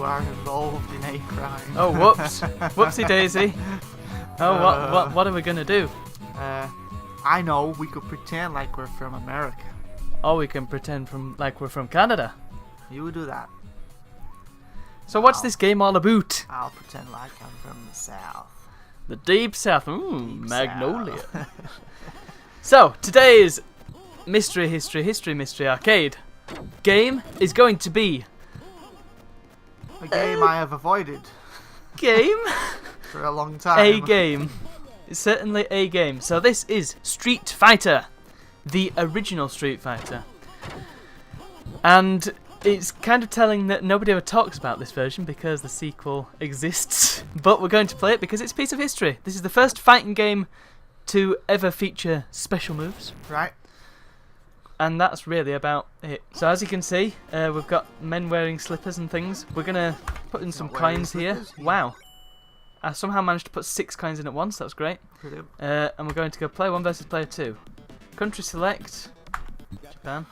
You are involved in a crime. Oh, whoops. Whoopsie daisy. Oh, what are we going to do? I know, we could pretend like we're from America. Or we can pretend like we're from Canada. You would do that. So what's this game all about? I'll pretend like I'm from the South. The Deep South. Deep Magnolia. South. So, today's Mystery Arcade game is going to be... A game I have avoided Game? for a long time. A game. It's certainly a game. So this is Street Fighter. The original Street Fighter. And it's kind of telling that nobody ever talks about this version because the sequel exists. But we're going to play it because it's a piece of history. This is the first fighting game to ever feature special moves. Right. And that's really about it. So as you can see, we've got men wearing slippers and things. We're going to put in some coins here. Wow. I somehow managed to put 6 coins in at once. That was great. Brilliant. And we're going to go player 1 versus player 2. Country select. Japan.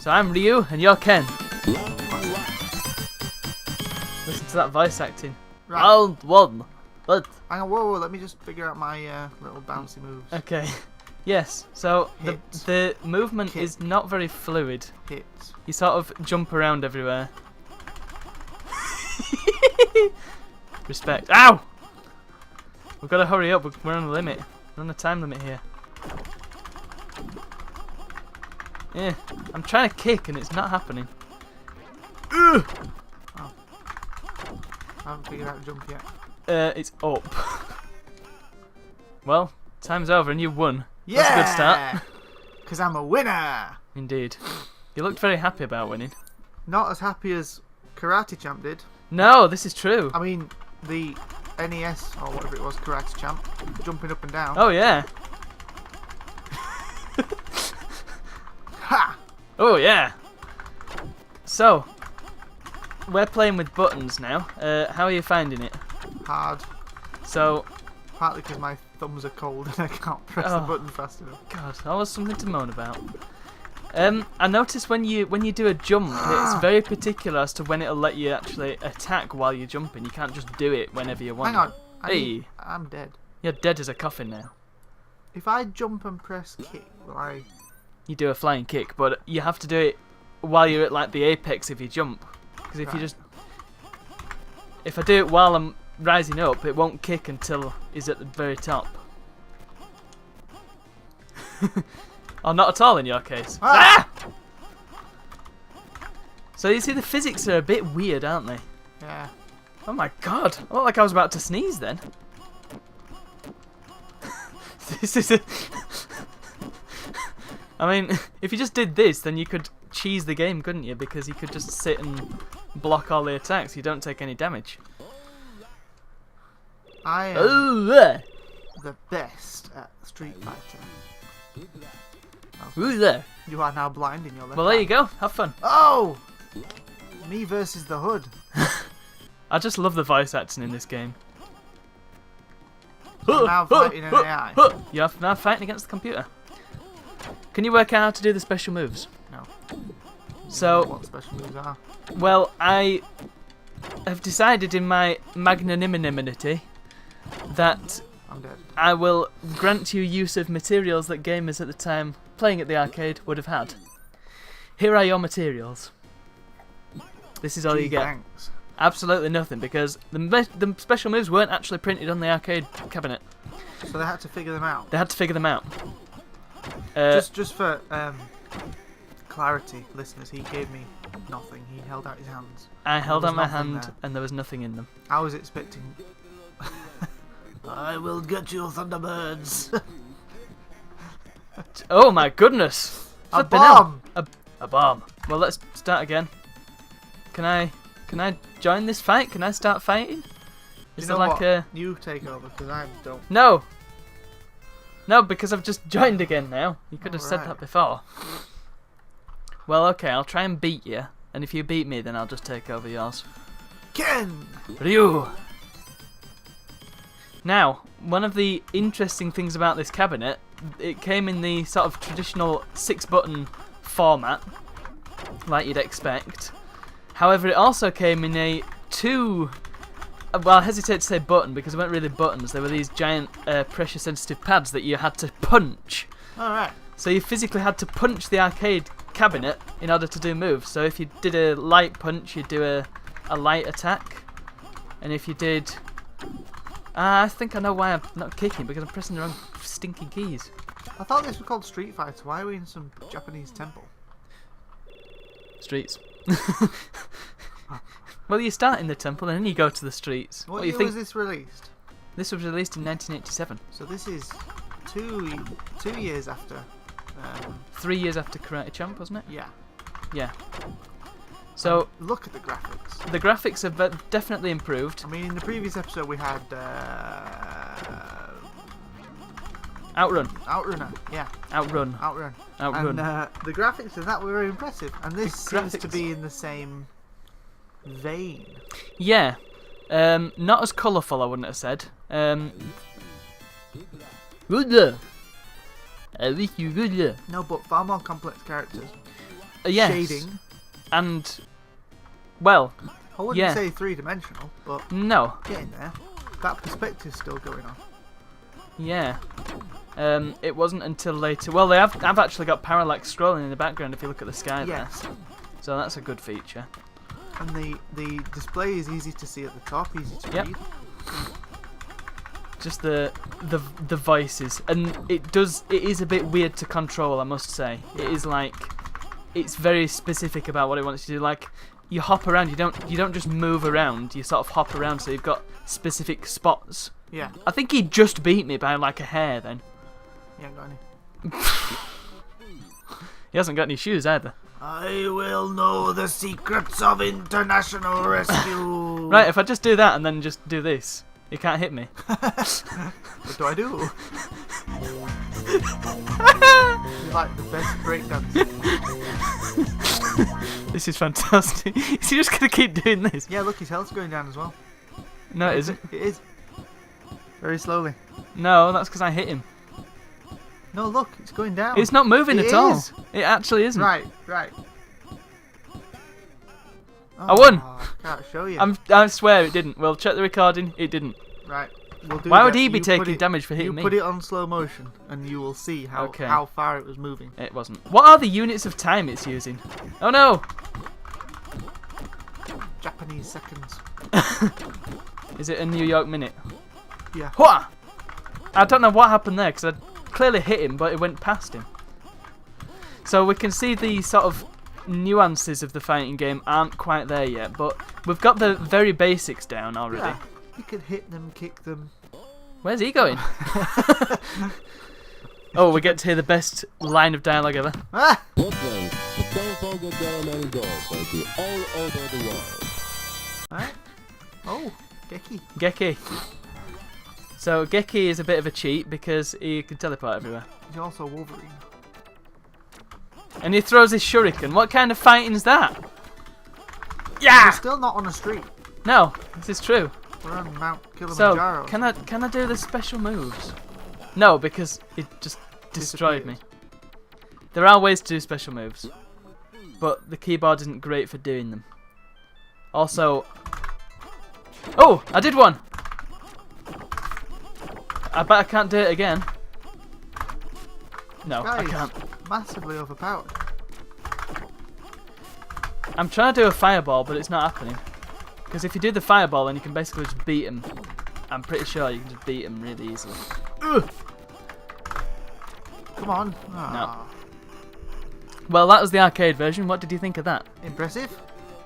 So I'm Ryu and you're Ken. Listen to that voice acting. Right. Round 1. But Hang on, whoa, let me just figure out my little bouncy moves. okay. Yes, so Hit. the movement Kick. is not very fluid. Hit. You sort of jump around everywhere. Respect. Ow! We've got to hurry up, we're on a limit. We're on a time limit here. Yeah, I'm trying to kick and it's not happening. Ugh! I haven't figured out jump yet. It's up. Well, time's over and you won. Yeah! That's a good start. Because I'm a winner! Indeed. You looked very happy about winning. Not as happy as Karate Champ did. No, this is true. I mean, the NES, or whatever it was, Karate Champ, jumping up and down. Oh, yeah. Ha! Oh, yeah. So, we're playing with buttons now. How are you finding it? Hard. So, Partly because my thumbs are cold and I can't press the button fast enough. God, always something to moan about. I noticed when you do a jump, it's very particular as to when it'll let you actually attack while you're jumping. You can't just do it whenever you want. Hang on. Hey. I'm dead. You're dead as a coffin now. If I jump and press kick, will I... You do a flying kick, but you have to do it while you're at like the apex if you jump. Because if you just... If I do it while I'm rising up, it won't kick until he's at the very top. Or not at all in your case. Ah! So you see the physics are a bit weird, aren't they? Yeah. Oh my god, I looked like I was about to sneeze then. This is I mean, if you just did this, then you could cheese the game, couldn't you? Because you could just sit and block all the attacks, you don't take any damage. I am Oh, the best at Street Fighter. who's there? You are now blind in your left Well, there eye. you go, have fun. Oh! Me versus the hood. I just love the voice acting in this game. I'm now fighting an AI. You're now fighting against the computer. Can you work out how to do the special moves? No. So, What special moves are? well, I have decided in my magnanimity that I'm dead. I will grant you use of materials that gamers at the time playing at the arcade would have had. Here are your materials. This is all you get. Thanks. Absolutely nothing, because the special moves weren't actually printed on the arcade cabinet. So they had to figure them out. They had to figure them out. Just for clarity, listeners, he gave me nothing. He held out his hands. I held There out was my nothing hand there. and there was nothing in them. I was expecting... I will get you, Thunderbirds. Oh my goodness! A Flipping hell. bomb! A bomb. Well, let's start again. Can I join this fight? Can I start fighting? Is You there know like what? a... You take over, because I don't... No! No, because I've just joined again now. You could have said Alright. that before. Well, okay, I'll try and beat you. And if you beat me, then I'll just take over yours. Ken! Ryu! Now, one of the interesting things about this cabinet, it came in the sort of traditional 6-button format, like you'd expect. However, it also came in a well, I hesitate to say button because they weren't really buttons. They were these giant pressure-sensitive pads that you had to punch. Alright. So you physically had to punch the arcade cabinet in order to do moves. So if you did a light punch, you'd do a light attack. And if you did... I think I know why I'm not kicking, because I'm pressing the wrong stinking keys. I thought this was called Street Fighter. Why are we in some Japanese temple? Streets. Well, you start in the temple and then you go to the streets. What do you year think? was this released? This was released in 1987. So this is two years after. 3 years after Karate Champ, wasn't it? Yeah. Yeah. So look at the graphics. the graphics have definitely improved. I mean, in the previous episode we had Outrun. Outrunner. Yeah. Outrun. Outrun. Outrun. And the graphics of that were very impressive. And this seems to graphics- be in the same vein. Yeah. Not as colourful, I wouldn't have said. Good luck. I wish you good luck. No, but far more complex characters. Yes. Shading. And, well, I wouldn't yeah. say three-dimensional, but no. getting there. That perspective's still going on. Yeah. It wasn't until later. Well, I've actually got parallax scrolling in the background if you look at the sky Yes. there. So that's a good feature. And the display is easy to see at the top, easy to Yep. read. Just the voices, and it is a bit weird to control, I must say. Yeah. It is like, it's very specific about what it wants you to do. Like, you hop around, you don't just move around, you sort of hop around, so you've got specific spots. Yeah. I think he just beat me by like a hair then. You ain't got any. He hasn't got any shoes either. I will know the secrets of international rescue. Right, if I just do that and then just do this, he can't hit me. What do I do? You're like the best breakdance. This is fantastic. Is he just going to keep doing this? Yeah, look, his health's going down as well. No, it isn't. It is. Very slowly. No, that's because I hit him. No, look, it's going down. It's not moving It at all. is. It actually isn't. Right. I won. I can't show you. I swear it didn't. Well, check the recording. It didn't. Right. We'll do Why would that. he be You taking put it- damage for hitting You me? put it on slow motion, and you will see how far it was moving. It wasn't. What are the units of time it's using? Oh no! Japanese seconds. Is it a New York minute? Yeah. Hua! I don't know what happened there because I clearly hit him, but it went past him. So we can see the sort of nuances of the fighting game aren't quite there yet, but we've got the very basics down already. Yeah. You could hit them, kick them. Where's he going? Oh, we get to hear the best line of dialogue ever. Ah! Brooklyn, the don't forget there are many dogs like you all over the world. Alright. Oh, Geki. Geki. So Geki is a bit of a cheat because he can teleport everywhere. He's also Wolverine. And he throws his shuriken. What kind of fighting is that? We're Yeah! still not on a street. No, this is true. We're on Mount So, Kilimanjaro. can I do the special moves? No, because it just destroyed me. There are ways to do special moves, but the keyboard isn't great for doing them. Also... Oh! I did one! I bet I can't do it again. No, I Guys, can't. massively overpowered. I'm trying to do a fireball, but it's not happening. Because if you do the fireball, then you can basically just beat him. I'm pretty sure you can just beat him really easily. Ugh. Come on. Ah. Well, that was the arcade version. What did you think of that? Impressive.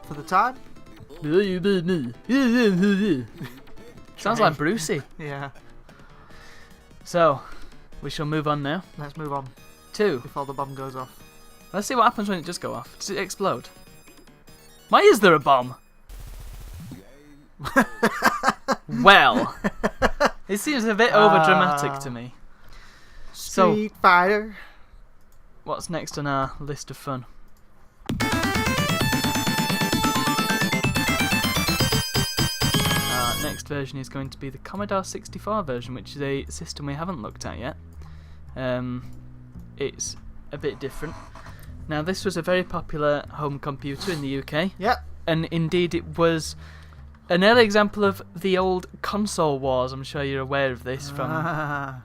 For the time. Sounds like Brucey. Yeah. So, we shall move on now. Let's move on Two. before the bomb goes off. Let's see what happens when it does go off. Does it explode? Why is there a bomb? Well, it seems a bit over dramatic to me. So- Street Fighter. What's next on our list of fun? Our next version is going to be the Commodore 64 version, which is a system we haven't looked at yet. It's a bit different. Now, this was a very popular home computer in the UK. Yep. and indeed it was an early example of the old console wars. I'm sure you're aware of this from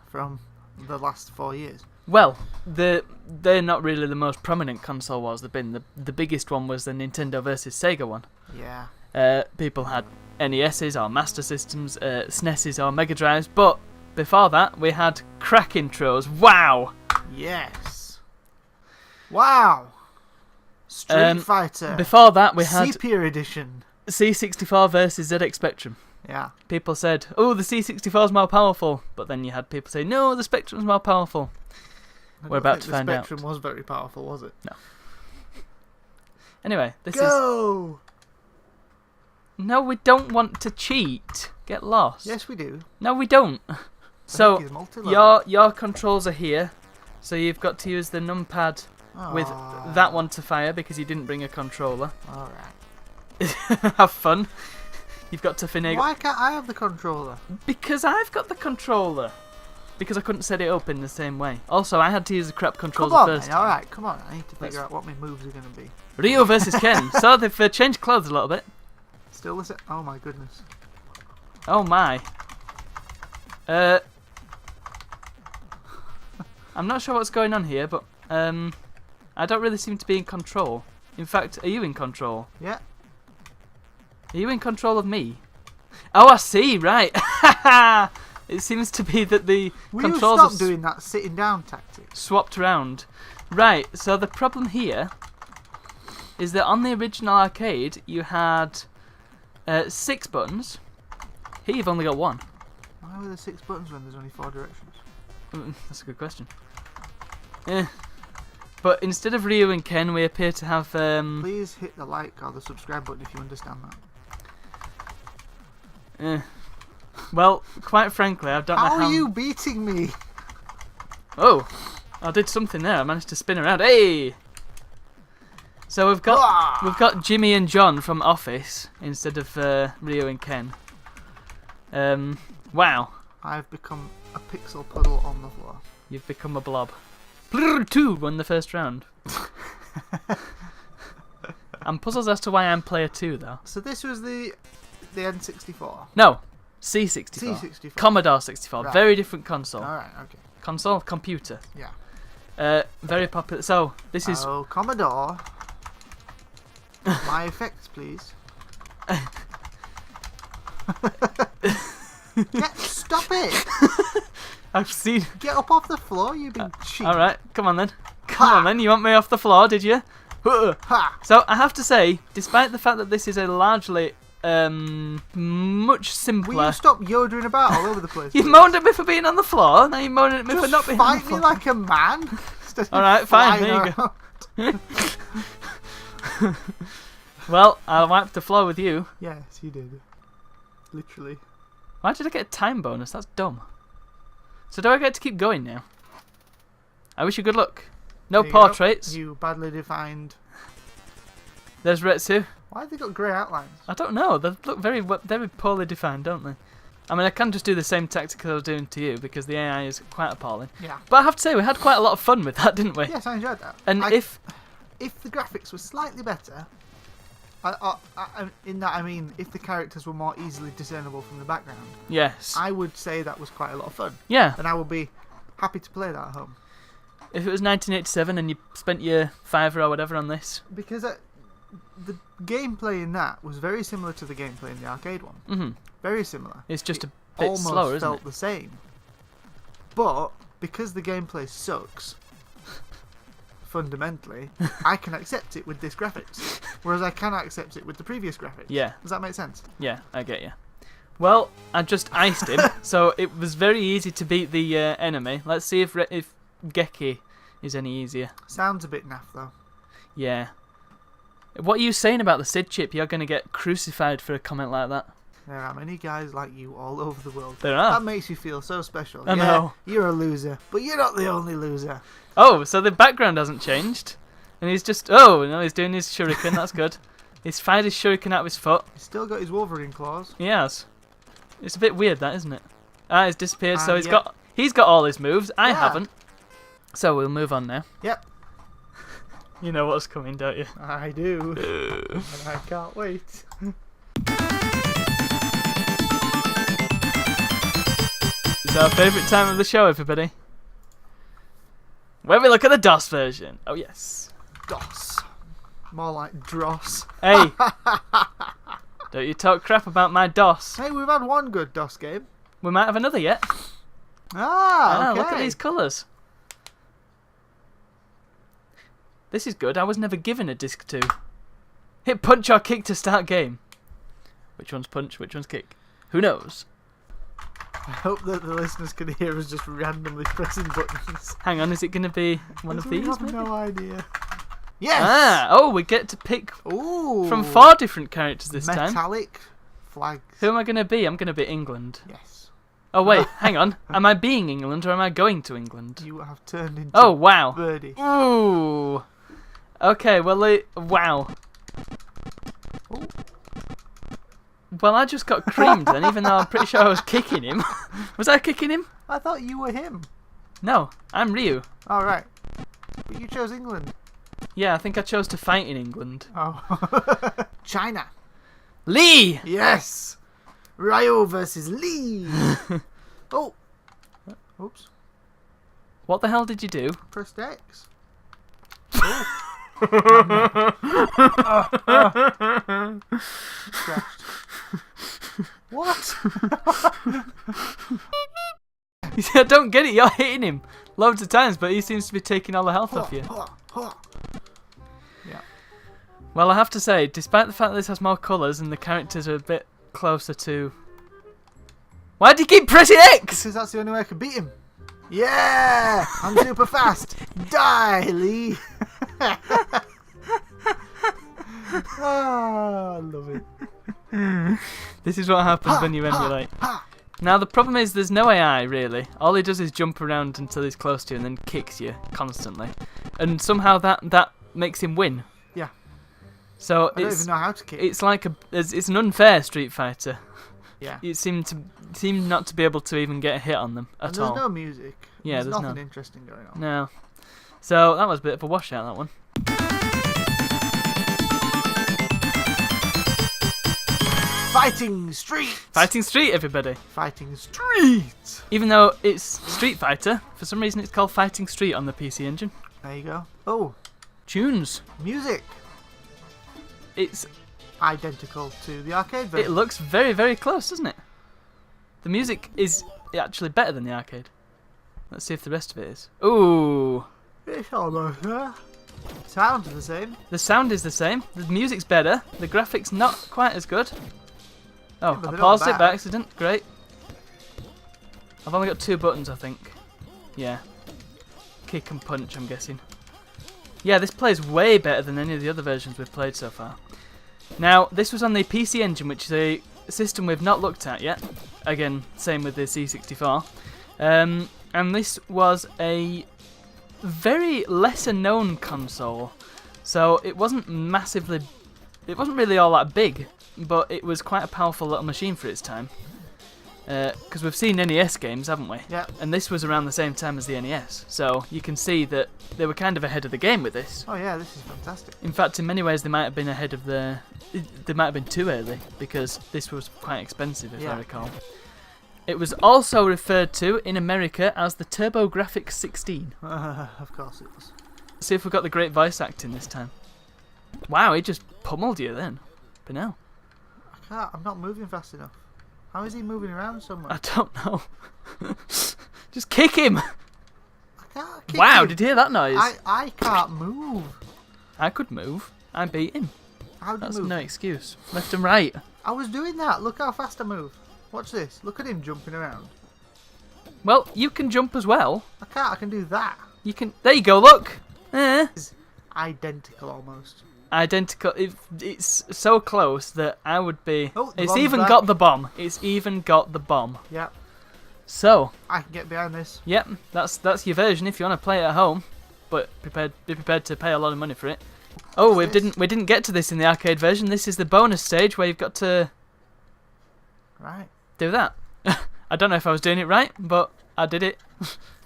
the last 4 years. Well, they're not really the most prominent console wars they've been. The biggest one was the Nintendo versus Sega one. Yeah. People had NESs or Master Systems, SNESs or Mega Drives, but before that we had crack intros. Wow! Yes. Wow. Street Fighter. Before that we had Sepia Edition. C64 versus ZX Spectrum. Yeah. People said, oh, the C64 is more powerful, but then you had people say, no, the Spectrum's more powerful. We're about to find out. The Spectrum was very powerful, was it? No. Anyway, this Go! is... No, we don't want to cheat. Get lost. Yes, we do. No, we don't. So, is multi-level. your controls are here, so you've got to use the numpad with that one to fire because you didn't bring a controller. Alright. Have fun. You've got to finagle. Why can't I have the controller? Because I've got the controller. Because I couldn't set it up in the same way. Also, I had to use the crap controller first. Alright, come on. I need to figure out what my moves are going to be. Ryu versus Ken. So they've changed clothes a little bit. Still the same? Oh my goodness. Oh my. I'm not sure what's going on here, but I don't really seem to be in control. In fact, are you in control? Yeah. Are you in control of me? Oh, I see, right. It seems to be that the controls Will you stop doing that sitting down tactic? Swapped around. Right, so the problem here is that on the original arcade you had 6 buttons. Here you've only got 1. Why were there 6 buttons when there's only 4 directions? That's a good question. But instead of Ryu and Ken, we appear to have... Please hit the like or the subscribe button if you understand that. Well, quite frankly, I don't know how... How are you beating me? Oh, I did something there. I managed to spin around. Hey! So we've got Jimmy and John from Office instead of Ryu and Ken. Wow. I've become a pixel puddle on the floor. You've become a blob. Blur 2 won the first round. I'm puzzled as to why I'm player 2 though. So this was the N64? No, C64. C64. Commodore 64. Right. Very different console. Alright, okay. Console, computer. Yeah. Very popular. So this is... Oh, Commodore. My effects, please. Stop it! I've seen... Get up off the floor, you big cheat. Alright, come on then. Come on then, you want me off the floor, did you? Ha! So I have to say, despite the fact that this is a largely much simpler... Will you stop yodeling about all over the place? You moaned at me for being on the floor, now you're moaning at me for not being on the fight floor. me like a man. Alright, fine, there you go. Well, I'll wipe the floor with you. Yes, you did. Literally. Why did I get a time bonus? That's dumb. So do I get to keep going now? I wish you good luck. No There you go. portraits. You badly defined. There's Retsu. Why have they got grey outlines? I don't know. They look very poorly defined, don't they? I mean, I can just do the same tactic I was doing to you because the AI is quite appalling. Yeah. But I have to say, we had quite a lot of fun with that, didn't we? Yes, I enjoyed that. And if the graphics were slightly better, in that I mean if the characters were more easily discernible from the background, Yes. I would say that was quite a lot of fun. Yeah. And I would be happy to play that at home. If it was 1987 and you spent your $5 or whatever on this. Because the gameplay in that was very similar to the gameplay in the arcade one. Mm-hmm. Very similar. It's just it a bit almost slower, isn't felt it? the same. But because the gameplay sucks, fundamentally, I can accept it with this graphics, whereas I cannot accept it with the previous graphics. Yeah. Does that make sense? Yeah, I get you. Well, I just iced him, so it was very easy to beat the enemy. Let's see if Geki is any easier. Sounds a bit naff though. Yeah. What are you saying about the Sid chip? You're going to get crucified for a comment like that. There are many guys like you all over the world. There are. That makes you feel so special. I know. You're a loser, but you're not the only loser. Oh, so the background hasn't changed. And he's just... Oh, no, he's doing his shuriken. That's good. He's fired his shuriken out of his foot. He's still got his Wolverine claws. He has. It's a bit weird, that, isn't it? Ah, it's disappeared, so yeah. he's got all his moves. I Yeah. haven't. So we'll move on now. Yep. You know what's coming, don't you? I do. And I can't wait. It's our favourite time of the show, everybody. Where we look at the DOS version. Oh, yes. DOS. More like Dross. Hey! Don't you talk crap about my DOS. Hey, we've had one good DOS game. We might have another yet. Ah, okay. Look at these colours. This is good. I was never given a disc 2. Hit punch or kick to start game. Which one's punch, which one's kick? Who knows? I hope that the listeners can hear us just randomly pressing buttons. Hang on, is it going to be one of We these? have Maybe? no idea. Yes! Ah, oh, we get to pick Ooh. from 4 different characters this time. Metallic flags. Who am I going to be? I'm going to be England. Yes. Oh, wait, hang on. Am I being England or am I going to England? You have turned into Oh, wow. Birdie. Ooh. Okay, well, wow. Ooh. Well, I just got creamed then, even though I'm pretty sure I was kicking him. Was I kicking him? I thought you were him. No, I'm Ryu. All right. But you chose England. Yeah, I think I chose to fight in England. Oh. China. Lee! Yes. Ryu versus Lee. Oh. Oops. What the hell did you do? Pressed X. Crashed. What? You see, I don't get it. You're hitting him loads of times, but he seems to be taking all the health off you. Yeah. Well, I have to say, despite the fact that this has more colours and the characters are a bit closer to... Why do you keep pressing X? Because that's the only way I can beat him. Yeah! I'm super fast. Die, Lee. Oh, I love it. This is what happens when you emulate. Now, the problem is there's no AI, really. All he does is jump around until he's close to you and then kicks you constantly. And somehow that makes him win. Yeah. So I don't even know how to kick. it's like it's an unfair Street Fighter. Yeah. You seem not to be able to even get a hit on them at all. There's no music. Yeah, there's nothing none. interesting going on. No. So that was a bit of a washout, that one. Fighting Street! Fighting Street, everybody. Fighting Street! Even though it's Street Fighter, for some reason it's called Fighting Street on the PC Engine. There you go. Oh, Tunes. music! It's Identical to the arcade It version. looks very, very close, doesn't it? The music is actually better than the arcade. Let's see if the rest of it is. Ooh. It's almost there. Sounds the same. The sound is the same. The music's better. The graphics not quite as good. Oh, but I they're paused not it by bad. accident. Great. I've only got 2 buttons, I think. Yeah. Kick and punch, I'm guessing. Yeah, this plays way better than any of the other versions we've played so far. Now, this was on the PC Engine, which is a system we've not looked at yet. Again, same with the C64. And this was a very lesser known console. So it wasn't massively... It wasn't really all that big, but it was quite a powerful little machine for its time. Because we've seen NES games, haven't we? Yeah. And this was around the same time as the NES. So you can see that they were kind of ahead of the game with this. Oh yeah, this is fantastic. In fact, in many ways, they might have been ahead of the... They might have been too early, because this was quite expensive, if I recall. It was also referred to in America as the TurboGrafx 16. Of course it was. Let's see if we've got the great voice acting this time. Wow, he just pummeled you then. But no. I can't. I'm not moving fast enough. How is he moving around so much? I don't know. Just kick him! I can't kick Wow, him. did you hear that noise? I can't move. I could move. I beat him. How do That's you move? no excuse. Left and right. I was doing that. Look how fast I move. Watch this. Look at him jumping around. Well, you can jump as well. I can't. I can do that. You can... There you go, look! It's identical almost. Identical. It's so close that I would be... Oh, the it's bomb's even back. got the bomb. It's even got the bomb. Yep. So, I can get behind this. yep, that's your version if you want to play it at home, but be prepared to pay a lot of money for it. Oh, we didn't get to this in the arcade version. This is the bonus stage where you've got to Right. do that. I don't know if I was doing it right, but I did it.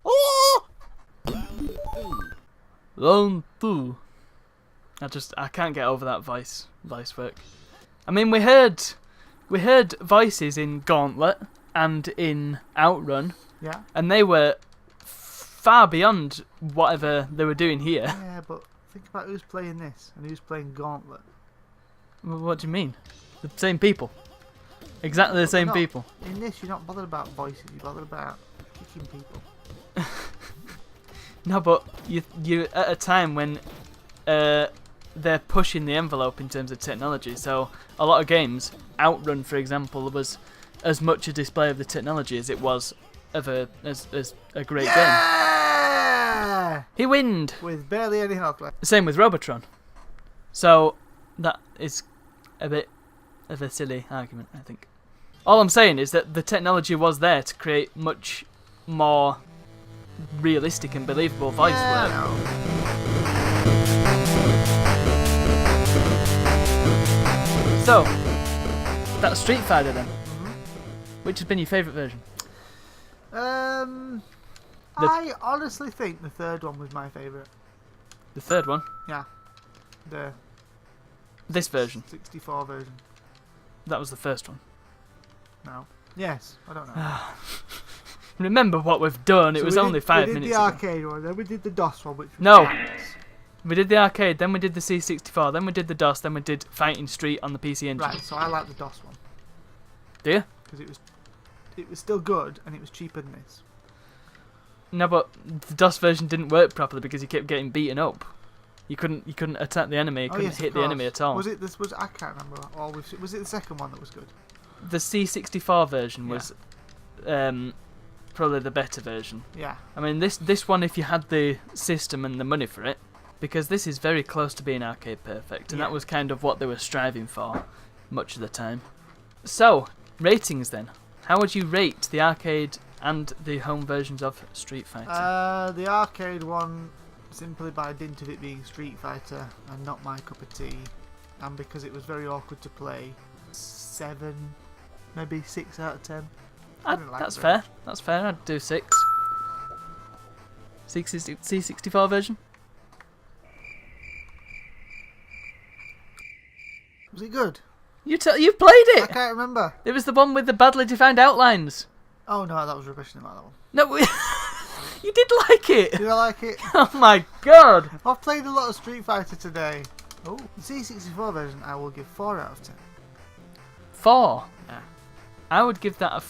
Oh! Round 2. I can't get over that voice work. I mean, we heard voices in Gauntlet and in Outrun, Yeah. and they were far beyond whatever they were doing here. Yeah, but think about who's playing this and who's playing Gauntlet. What do you mean? The same people. Exactly the But same not- people. In this, you're not bothered about voices. You're bothered about kicking people. No, but you at a time when they're pushing the envelope in terms of technology. So a lot of games, Outrun for example, was as much a display of the technology as it was of a great game. Yeah! He winned. With barely any health left. Same with Robotron. So that is a bit of a silly argument, I think. All I'm saying is that the technology was there to create much more realistic and believable voice work. So, that's Street Fighter then. Which has been your favourite version? I honestly think the third one was my favourite. The third one? Yeah. The This version. 64 version. That was the first one. No. Yes, I don't know. Remember what we've done, it So was we only did, 5 we did minutes the ago. arcade one, then we did the DOS one, which was No. jams. We did the arcade, then we did the C64, then we did the DOS, then we did Fighting Street on the PC Engine. Right, so I like the DOS one. Do you? Because it was still good, and it was cheaper than this. No, but the DOS version didn't work properly because you kept getting beaten up. You couldn't attack the enemy, you couldn't yes, of hit the enemy course. at all. Was it this? Was I can't remember. Or was it the second one that was good? The C64 version was probably the better version. Yeah. I mean, this one, if you had the system and the money for it, because this is very close to being arcade perfect, and Yeah. that was kind of what they were striving for much of the time. So, ratings then. How would you rate the arcade and the home versions of Street Fighter? The arcade one, simply by dint of it being Street Fighter and not my cup of tea, and because it was very awkward to play, 7, maybe 6 out of 10. I didn't like That's it. fair. That's fair. I'd do 6. C64 version? Was it good? You've played I it! can't remember. It was the one with the badly defined outlines. Oh no, that was rubbish. I didn't like that one. No, you did like it! Did I like it? Oh my god! I've played a lot of Street Fighter today. Oh, the C64 version I will give 4 out of 10. 4. Yeah. I would give that a.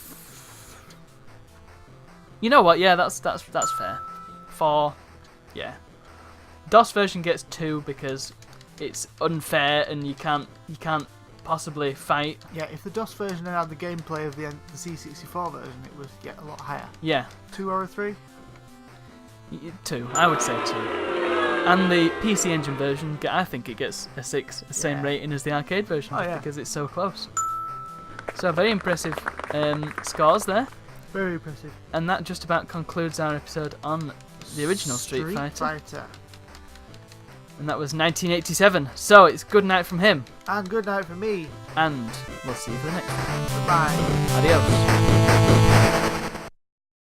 You know what? Yeah, that's fair. 4. Yeah. DOS version gets 2 because it's unfair and you can't possibly fight. Yeah, if the DOS version had the gameplay of the C64 version, it would get a lot higher. Yeah. 2 or a 3? 2. I would say 2. And the PC Engine version, I think it gets a 6, the same Yeah. rating as the arcade version, Oh, just yeah. because it's so close. So very impressive scores there, Very impressive. and that just about concludes our episode on the original Street Fighter, and that was 1987. So it's good night from him, And good night for me. and we'll see you for the next one. Bye. Adios.